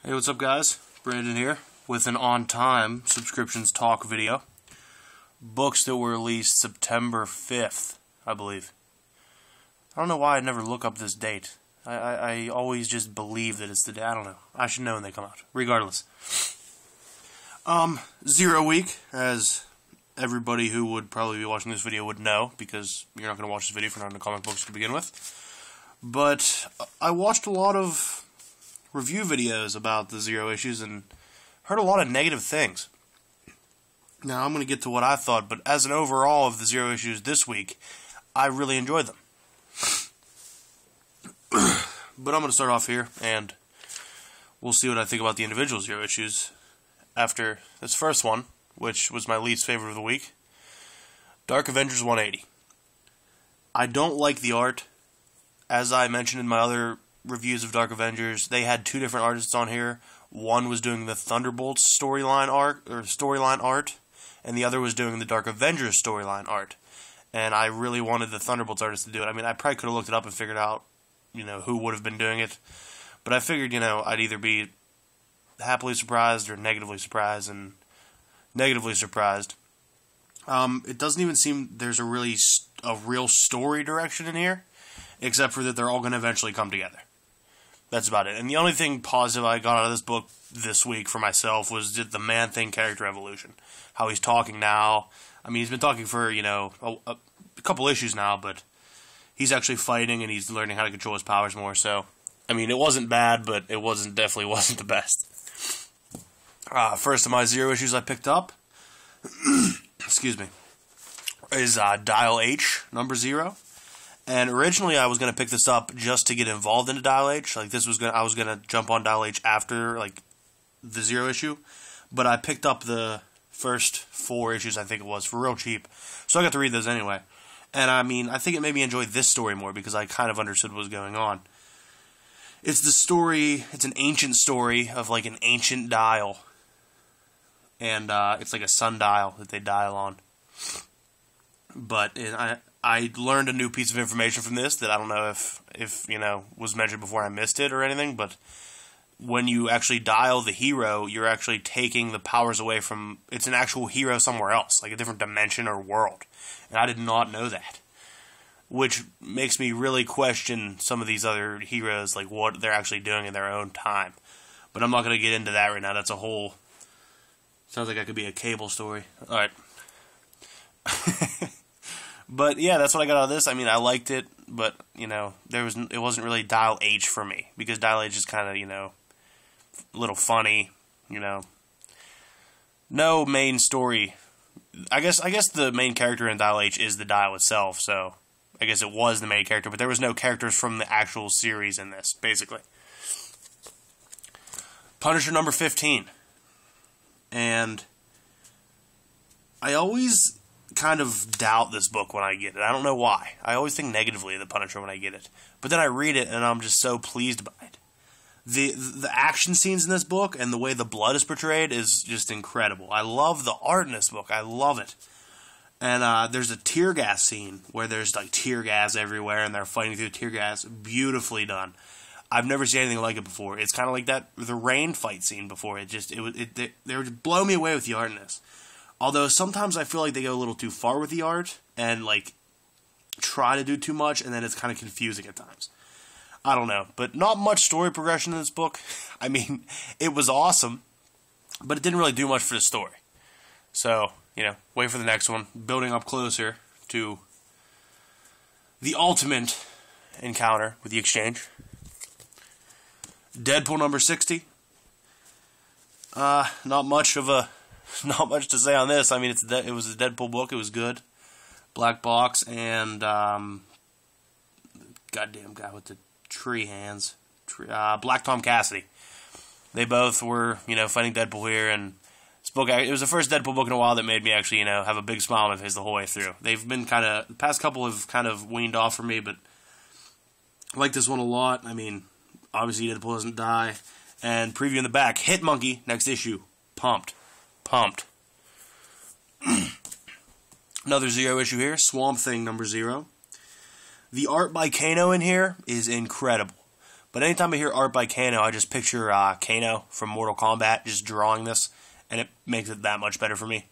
Hey, what's up guys? Brandon here with an on-time subscriptions talk video. Books that were released September 5th, I believe. I don't know why I never look up this date. I always just believe that it's the day. I don't know. I should know when they come out. Regardless. Zero Week, as everybody who would probably be watching this video would know, because you're not going to watch this video if you're not into comic books to begin with. But I watched a lot of review videos about the Zero issues and heard a lot of negative things. Now, I'm going to get to what I thought, but as an overall of the Zero issues this week, I really enjoyed them. But I'm going to start off here, and we'll see what I think about the individual Zero issues after this first one, which was my least favorite of the week. Dark Avengers 180. I don't like the art. As I mentioned in my other reviews of Dark Avengers, they had two different artists on here. One was doing the Thunderbolts storyline art, and the other was doing the Dark Avengers storyline art. And I really wanted the Thunderbolts artist to do it. I mean, I probably could have looked it up and figured out, who would have been doing it. But I figured, I'd either be happily surprised or negatively surprised, and negatively surprised. It doesn't even seem there's a real story direction in here, except for that they're all going to eventually come together. That's about it. And the only thing positive I got out of this book this week for myself was the Man-Thing character evolution. How he's talking now. I mean, he's been talking for, a couple issues now, but he's actually fighting and he's learning how to control his powers more. So, I mean, it wasn't bad, but it definitely wasn't the best. First of my Zero issues I picked up, excuse me, is Dial H, number 0. And originally I was going to pick this up just to get involved into Dial H. I was going to jump on Dial H after, the Zero issue. But I picked up the first 4 issues, I think it was, for real cheap. So I got to read those anyway. And, I mean, I think it made me enjoy this story more because I kind of understood what was going on. It's an ancient story of, an ancient dial. And it's like a sundial that they dial on. But I learned a new piece of information from this that I don't know if was mentioned before I missed it or anything, but when you actually dial the hero, you're actually taking the powers away from, it's an actual hero somewhere else, like a different dimension or world. And I did not know that. Which makes me really question some of these other heroes, like what they're actually doing in their own time. But I'm not going to get into that right now. That's a whole, sounds like that could be a Cable story. Alright. But yeah, that's what I got out of this. I mean, I liked it, but it wasn't really Dial H for me because Dial H is kind of a little funny, No main story. I guess the main character in Dial H is the dial itself, so I guess it was the main character, but there was no characters from the actual series in this, basically. Punisher number 15, and I always kind of doubt this book when I get it. I don't know why. I always think negatively of the Punisher when I get it. But then I read it and I'm just so pleased by it. The action scenes in this book and the way the blood is portrayed is just incredible. I love the art in this book. I love it. And there's a tear gas scene where there's tear gas everywhere and they're fighting through tear gas. Beautifully done. I've never seen anything like it before. It's kind of like the rain fight scene before. They would blow me away with the art in this. Although sometimes I feel like they go a little too far with the art and try to do too much, and then it's kind of confusing at times. I don't know, but not much story progression in this book. I mean, it was awesome, but it didn't really do much for the story. So, wait for the next one. Building up closer to the ultimate encounter with the Exchange. Deadpool number 60. Not much to say on this. I mean, it was a Deadpool book. It was good. Black Box and goddamn guy with the tree hands, Black Tom Cassidy. They both were, fighting Deadpool here, and this book. It was the first Deadpool book in a while that made me actually, have a big smile on my face the whole way through. They've been the past couple have kind of weaned off for me, but I like this one a lot. I mean, obviously Deadpool doesn't die, and preview in the back. Hit Monkey next issue. Pumped. Another Zero issue here, Swamp Thing number 0. The art by Kano in here is incredible. But anytime I hear art by Kano, I just picture Kano from Mortal Kombat just drawing this, and it makes it that much better for me.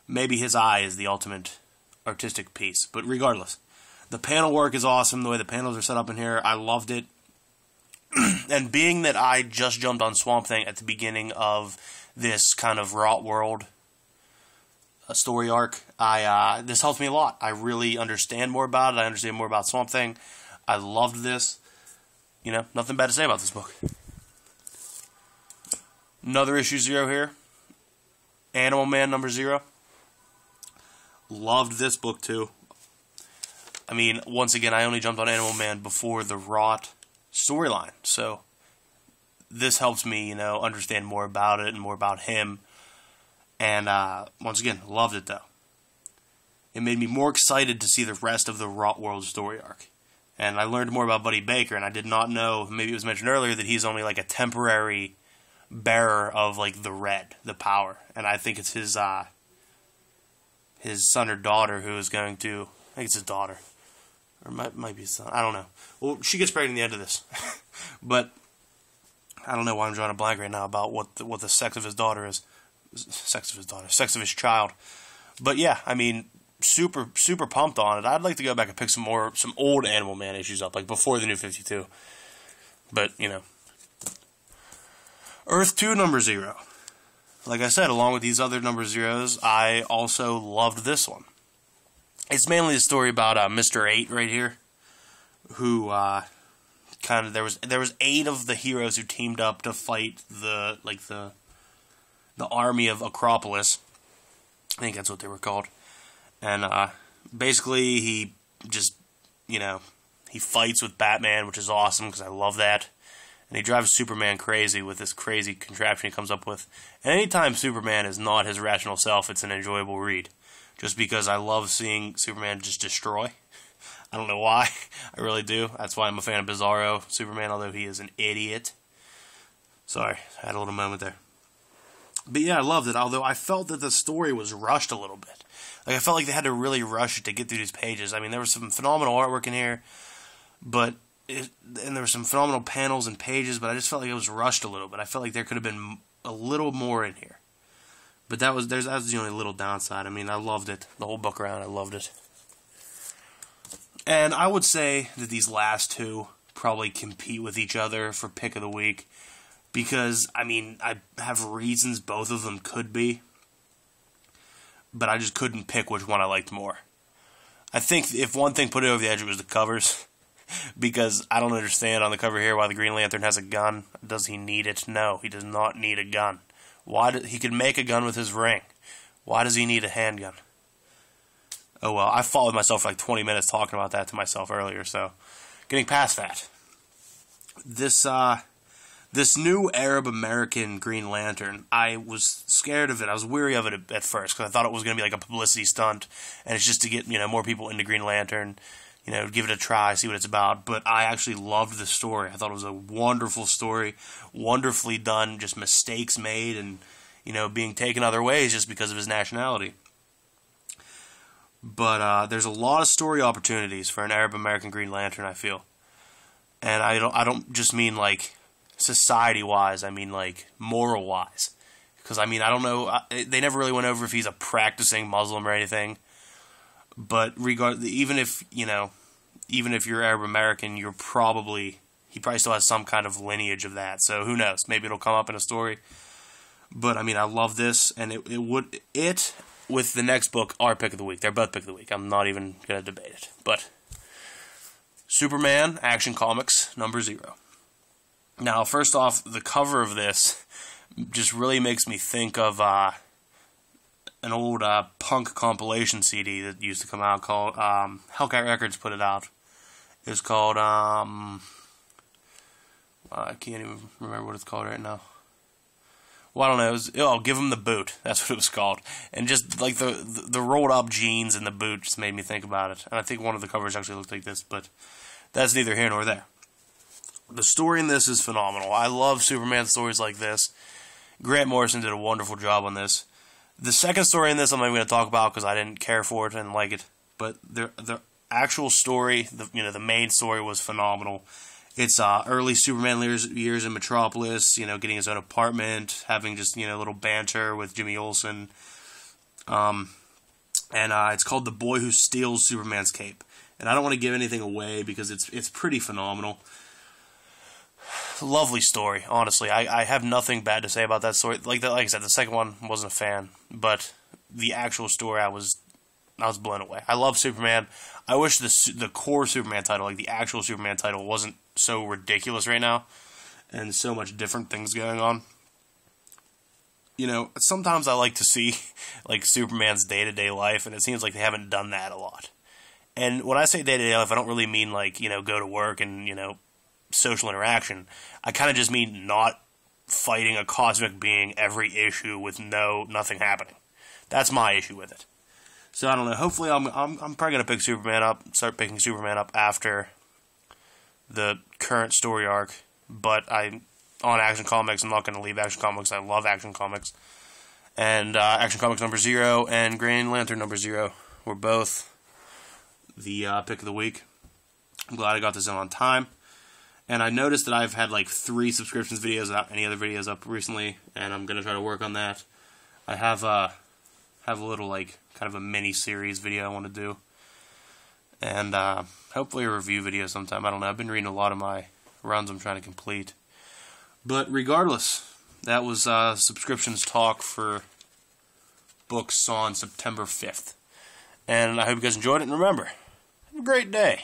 Maybe his eye is the ultimate artistic piece, but regardless. The panel work is awesome, the way the panels are set up in here, I loved it. And being that I just jumped on Swamp Thing at the beginning of this kind of Rot World story arc, this helps me a lot. I really understand more about it, I understand more about Swamp Thing. I loved this. You know, nothing bad to say about this book. Another issue 0 here. Animal Man number 0. Loved this book too. I mean, once again, I only jumped on Animal Man before the Rot storyline, so this helps me, you know, understand more about it and more about him. And once again, loved it though. It made me more excited to see the rest of the Rot World story arc. And I learned more about Buddy Baker, and I did not know, maybe it was mentioned earlier, that he's only like a temporary bearer of like the red, the power. And I think it's his son or daughter who is going to, I think it's his daughter. Or might be his son. I don't know. Well, she gets pregnant at the end of this. But I don't know why I'm drawing a blank right now about what the sex of his daughter is. Sex of his child. But yeah, I mean, super pumped on it. I'd like to go back and pick some old Animal Man issues up, like before the New 52. But, you know. Earth 2 number 0. Like I said, along with these other number 0s, I also loved this one. It's mainly a story about Mr. 8 right here, who kind of there was 8 of the heroes who teamed up to fight the army of Acropolis. I think that's what they were called. And basically he just, you know, he fights with Batman, which is awesome because I love that. And he drives Superman crazy with this crazy contraption he comes up with. And anytime Superman is not his rational self, it's an enjoyable read. Just because I love seeing Superman just destroy. I don't know why. I really do. That's why I'm a fan of Bizarro Superman, although he is an idiot. Sorry, I had a little moment there. But yeah, I loved it, although I felt that the story was rushed a little bit. Like, I felt like they had to really rush it to get through these pages. I mean, there was some phenomenal artwork in here, and there were some phenomenal panels and pages, but I just felt like it was rushed a little bit. I felt like there could have been a little more in here. But that was the only little downside. I mean, I loved it. The whole book around, I loved it. And I would say that these last two probably compete with each other for pick of the week. Because, I mean, I have reasons both of them could be. But I just couldn't pick which one I liked more. I think if one thing put it over the edge, it was the covers. Because I don't understand on the cover here why the Green Lantern has a gun. Does he need it? No, he does not need a gun. He could make a gun with his ring. Why does he need a handgun? Oh well, I followed myself for like 20 minutes talking about that to myself earlier, so getting past that. This new Arab American Green Lantern, I was scared of it. I was weary of it at first because I thought it was going to be like a publicity stunt, and it's just to get, you know, more people into Green Lantern, you know, give it a try, see what it's about. But I actually loved the story. I thought it was a wonderful story, wonderfully done, just mistakes made and, you know, being taken other ways just because of his nationality. But there's a lot of story opportunities for an Arab American Green Lantern, I feel. And I don't just mean like society-wise, I mean like moral-wise. Because, I mean, I don't know, they never really went over if he's a practicing Muslim or anything. But even if you're Arab American, he probably still has some kind of lineage of that. So who knows? Maybe it'll come up in a story. But I mean, I love this, and it with the next book are pick of the week. They're both pick of the week. I'm not even gonna debate it. But Superman Action Comics number 0. Now, first off, the cover of this just really makes me think of an old punk compilation CD that used to come out called, Hellcat Records put it out. It was called, I can't even remember what it's called right now. Well, I don't know, Give 'Em the Boot, that's what it was called. And just, like, the rolled up jeans and the boot just made me think about it. And I think one of the covers actually looked like this, but that's neither here nor there. The story in this is phenomenal. I love Superman stories like this. Grant Morrison did a wonderful job on this. The second story in this I'm not even going to talk about because I didn't care for it and like it. But the actual story, the main story was phenomenal. It's early Superman years in Metropolis, getting his own apartment, having just, a little banter with Jimmy Olsen. And it's called The Boy Who Steals Superman's Cape. And I don't want to give anything away because it's pretty phenomenal. Lovely story, honestly. I have nothing bad to say about that story. Like I said, the second one wasn't a fan, but the actual story I was blown away. I love Superman. I wish the core Superman title, like the actual Superman title, wasn't so ridiculous right now, and so much different things going on. Sometimes I like to see like Superman's day-to-day life, and it seems like they haven't done that a lot. And when I say day-to-day life, I don't really mean like, go to work and, social interaction. I kind of just mean not fighting a cosmic being every issue with nothing happening. That's my issue with it. So I don't know. Hopefully, I'm probably gonna start picking Superman up after the current story arc. But on Action Comics. I'm not gonna leave Action Comics. I love Action Comics, and Action Comics number 0 and Green Lantern number 0 were both the pick of the week. I'm glad I got this in on time. And I noticed that I've had like 3 subscriptions videos without any other videos up recently, and I'm gonna try to work on that. I have a little like kind of a mini series video I want to do, and hopefully a review video sometime. I don't know. I've been reading a lot of my runs I'm trying to complete. But regardless, that was subscriptions talk for books on September 5th. And I hope you guys enjoyed it, and remember, have a great day.